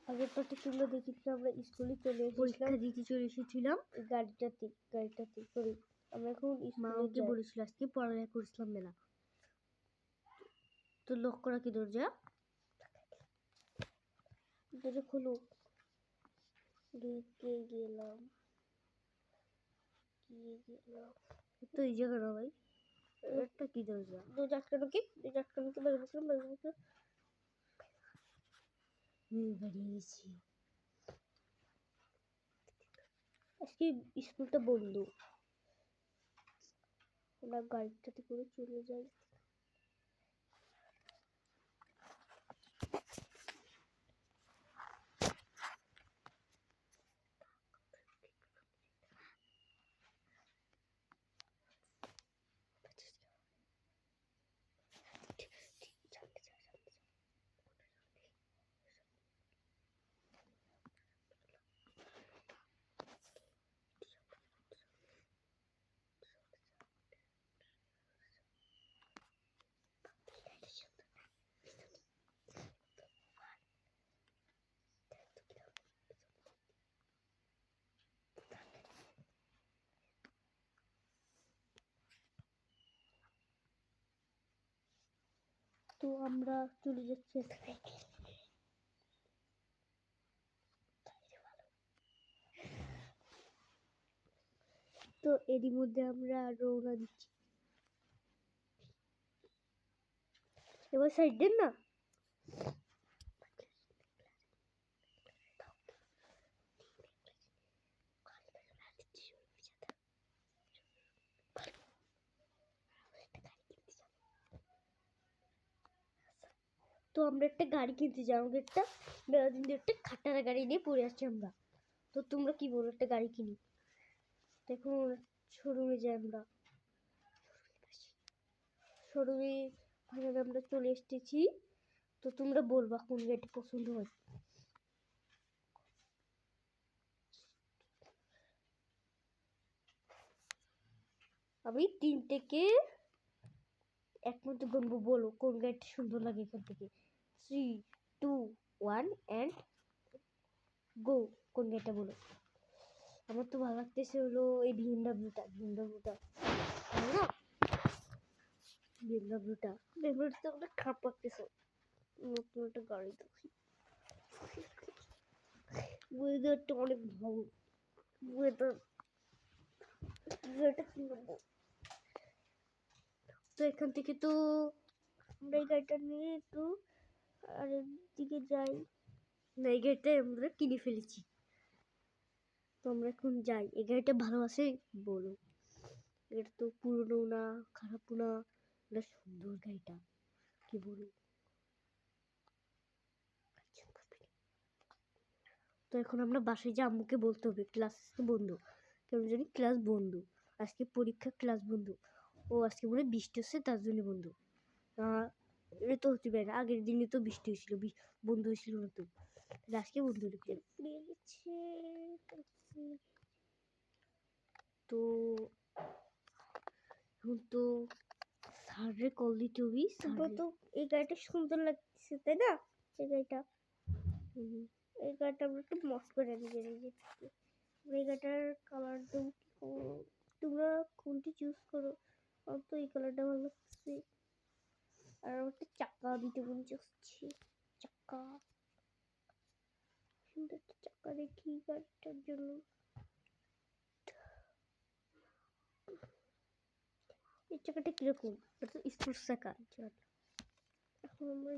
আগের পার্টে তোমরা দেখেছিলে আমরা স্কুলে চলে এসেছিলাম, দিতে চলে এসেছিলাম গাড়িটাতে করে। আমরা এখন মা স্কুলে ওকে বলেছিল আজকে পড়ালেখা করেছিলাম মেলা। তো লক্ষ্য রাখি দরজা খোলো। ঢুকে গেলাম। তো এই জায়গা না ভাই, একটা কি দরজা দরজা আটকানো কি বাড়িয়ে গেছি। আজকে স্কুলটা বন্ধ। আমরা গাড়িটাতে করে চলে যাই। তো আমরা চলে যাচ্ছি। তো এরই মধ্যে আমরা রওনা দিচ্ছি। এবার সাইড দেন না। তো আমরা একটা গাড়ি কিনতে যাই। আমাদের একটা মেলাদিন একটা খাটারা গাড়ি নিয়ে পড়ে আসছি আমরা। তো তোমরা কি বলো, একটা গাড়ি কিনি? দেখুন শোরুমে যাই আমরা। শোরুমে ফাইনালি আমরা চলে এসেছি। তো তোমরা বলবা কোন গাড়িটা পছন্দ হয়। আমি 3 থেকে 1 মধ্যে গুনবো, বলো কোন গাড়িটা সুন্দর লাগে এখান থেকে। 3, 2, 1 and গো। কোন গাড়িটা বলো? আমার তো ভালো লাগতেছে হলো এই বিএমডব্লিউটা না, বিএমডব্লিউটা তো আমাদের খারাপ লাগতেছে। নতুন একটা গাড়ি দেখি, ওয়েদারটা অনেক ভালো। ওয়েদারটা কি নেবো? তো এখান থেকে তো আমরা এই গাড়িটা নিয়ে একটু আর দিকে যাই না। এই গাড়িটা আমরা কিনে ফেলেছি। তো আমরা এখন যাই। এই গাড়িটা ভালো আছে বলো। এটা তো পুরনো না, খারাপ না, এটা সুন্দর গাড়িটা, কি বলো? তো এখন আমরা বাসায় যে আম্মুকে বলতে হবে ক্লাস বন্ধ, কেন জানি ক্লাস বন্ধ, আজকে পরীক্ষা, ক্লাস বন্ধ। ও আজকে মনে হয় বৃষ্টি হচ্ছে তার জন্য বন্ধ। এটা তো হতে পারে না, আগের দিনে তো বৃষ্টি হয়েছিল, বন্ধ হয়েছিল না তো, আজকে বন্ধ হয়েছে। তো এখন তো স্যারের কল দিতে হবে। তো এই গাড়িটা সুন্দর লাগছে তাই না? এই গাড়িটা আমরা একটু মস্ত করে নিয়ে এই গাড়িটার কালার দেবো। তোমরা কোনটি চুজ করো? আমার তো এই কালারটা ভালো লাগছে। আর একটা চাকা দিতে মনে চাচ্ছি। চাকা, সুন্দর একটা চাকা দেখি গাড়িটার জন্য। এই চাকাটা কিরকম? এটা তো স্পোর্টস চাকা।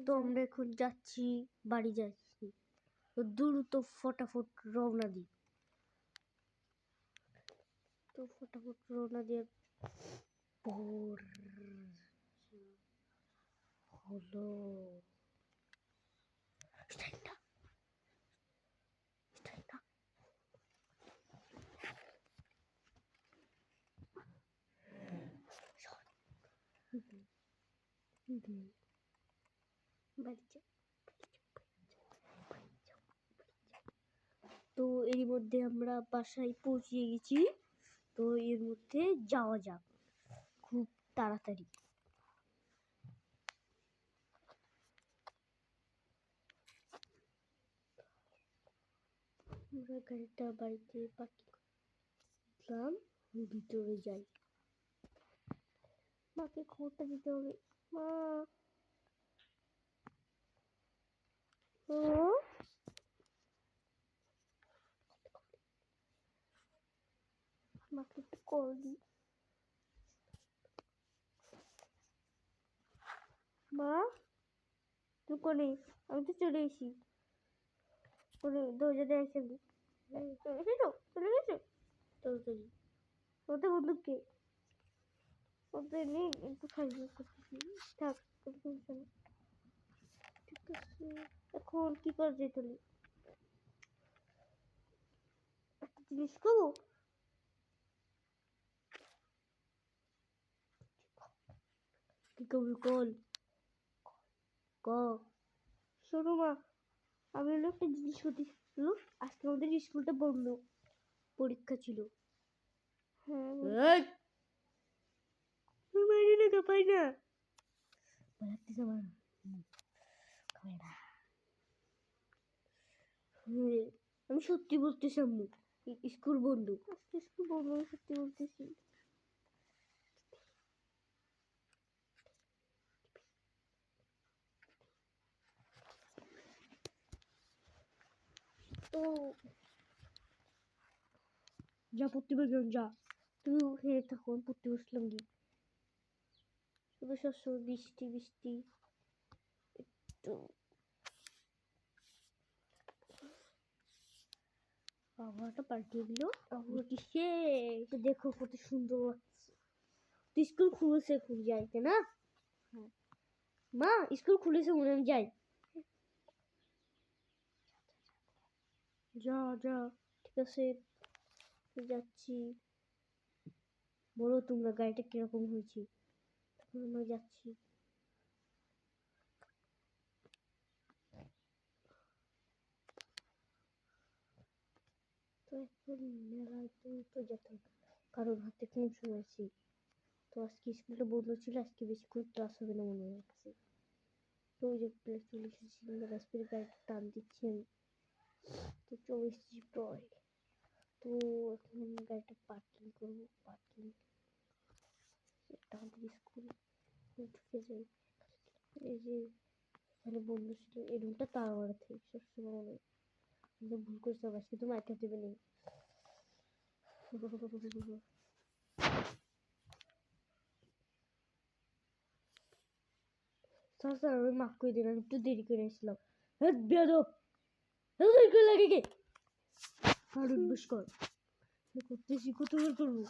তো আমরা এখন যাচ্ছি, বাড়ি যাচ্ছি। তো দ্রুত ফটাফট রওনা দিই। তো ফটাফট রওনা দিয়ে ভোর হলো। তো এর মধ্যে আমরা বাসায় পৌঁছে গেছি। তো এর মধ্যে যাওয়া যাক খুব তাড়াতাড়ি। আমরা গাড়িটা বাড়িতে পার্কিং করলাম, ভিতরে যাই। মাকে খবরটা দিতে হবে। মা, ও মাকে একটু কল দিই। মা, তুই কোনে? আমি তো চলে এসি। কোনে দরজা দেয় চলে এসেছো? চলে গেছো তাড়াতাড়ি? ওতে বন্দুক কে? ওতে নেই, একটু ফাইল করতেছি। থাক, কোনো সমস্যা নেই। ঠিক আছে, এখন কি করা যায় তাহলে? একটা জিনিস করবো। কি করবি কল? ক। শোনো মা, আমি হলো একটা জিনিস করতেছিল। আজকে আমাদের স্কুলটা বন্ধ, পরীক্ষা ছিল। হ্যাঁ, মারি না, কাঁপাই না, লাগতেছে আমার। আমি সত্যি বলতেছি আম্মু, স্কুল বন্ধ। আজকে স্কুল বন্ধ, আমি সত্যি বলতেছি। তো যা পড়তে বসলাম, যা তুই হেরে থাকো, আমি পড়তে বসলাম গিয়ে। শুধু সবসময় বৃষ্টি বৃষ্টি। একটু আবহাওয়াটা পাল্টে দিল। আবহাওয়া কিসে দেখো কত সুন্দর লাগছে। তুই স্কুল খুলেছে, খুব যাইতে না? হ্যাঁ মা, স্কুল খুলেছে মনে, আমি যাই। যা যা, ঠিক আছে যাচ্ছি। বলো তোমরা গাড়িটা কিরকম হয়েছে? আমরা যাচ্ছি। তো এখন মেলায় তো যেতে হবে, কারণ হাতে কম সময় আছে। তো আজকে স্কুলটা বন্ধ ছিল, আজকে বেশিক্ষণ ক্লাস হবে না মনে হচ্ছে। তো ওই যে প্লেস চলে এসেছি, রাস্তায় গাড়িটা টান দিচ্ছি আমি। তো চলে এসেছি প্রায়। তো এখন গাড়িটা পার্কিং করবো, পার্কিং আমাদের স্কুল ঢুকে যাই। এই যে এখানে বন্ধু ছিল, এই রুমটা তার মারাতে সবসময় মনে হয় ভুল করছে, আজকে তো মাইকা দেবে নেই। স্যার স্যার, আমি মাফ করে দিন, আমি একটু দেরি করে এসেছিলাম। হ্যাঁ বেয়াদব, এত দেরি করে লাগে কে? আর উঠবস কর, করতেছি, কতবার করবো?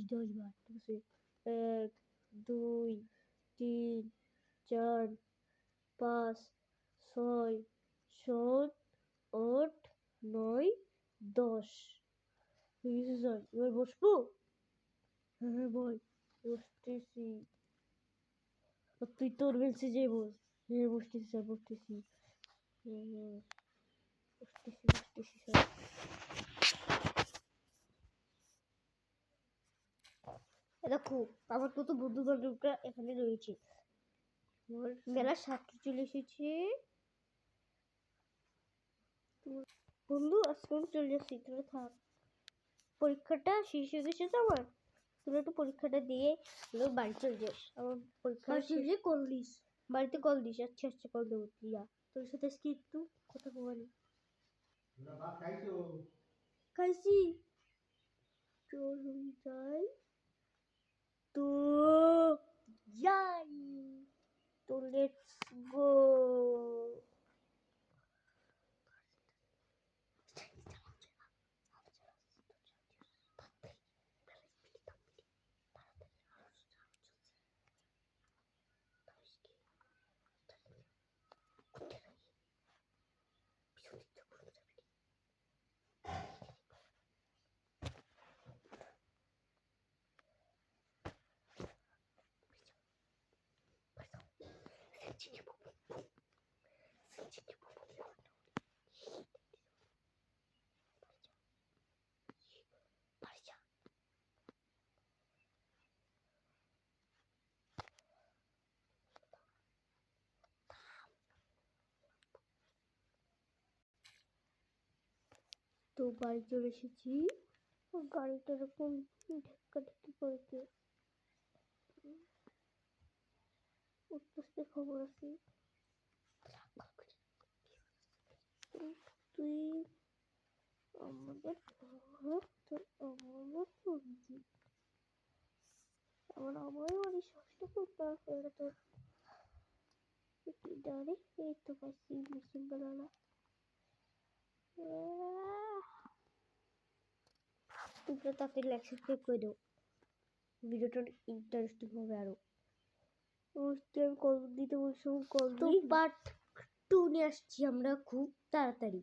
10 বার, ঠিক আছে? 1 2 3 4 5 6 7 8 9 10। ঠিক আছে স্যার, এবার বসবো? হ্যাঁ হ্যাঁ বল। বসতেছি। তুই তোর বেঞ্চে যে বস। হ্যাঁ বসতেছি স্যার, বসতেছি। বসতেছি স্যার। দেখো, আমার কত বন্ধু বান্ধবরা এখানে রয়েছে। মেলার সাথে চলে এসেছে। বন্ধু, আজকে আমি চলে যাচ্ছি, তোরা থাক। পরীক্ষাটা শেষ হয়ে গেছে তো আমার। তোরা একটু পরীক্ষাটা দিয়ে বাড়ি চলে যাস। আমার পরীক্ষা শেষে কল দিস, বাড়িতে কল দিস। আচ্ছা আচ্ছা, কল দেবো। তুই তোর সাথে আজকে একটু কথা বলি। খাইছি। চল যাই। তো যাই, তো লেটস গো। তো বাড়ি চলে এসেছি। গাড়িটা এরকম ধাক্কাধাক্কি করেছে, উঠতে খবর আছে। তুই আমাদের আমার সবজি আমার বাড়ি ষষ্ঠ ফুটবল খেলা তোর ডারে এই তো পাচ্ছি মিশন বেলানা। তোমরা তাকে লাইক সাবস্ক্রাইব করে দাও, ভিডিওটা ইন্টারেস্টিং হবে আরো। কল দিতে বলছো, কল তো পার্ট 2 নিয়ে আসছি আমরা খুব তাড়াতাড়ি।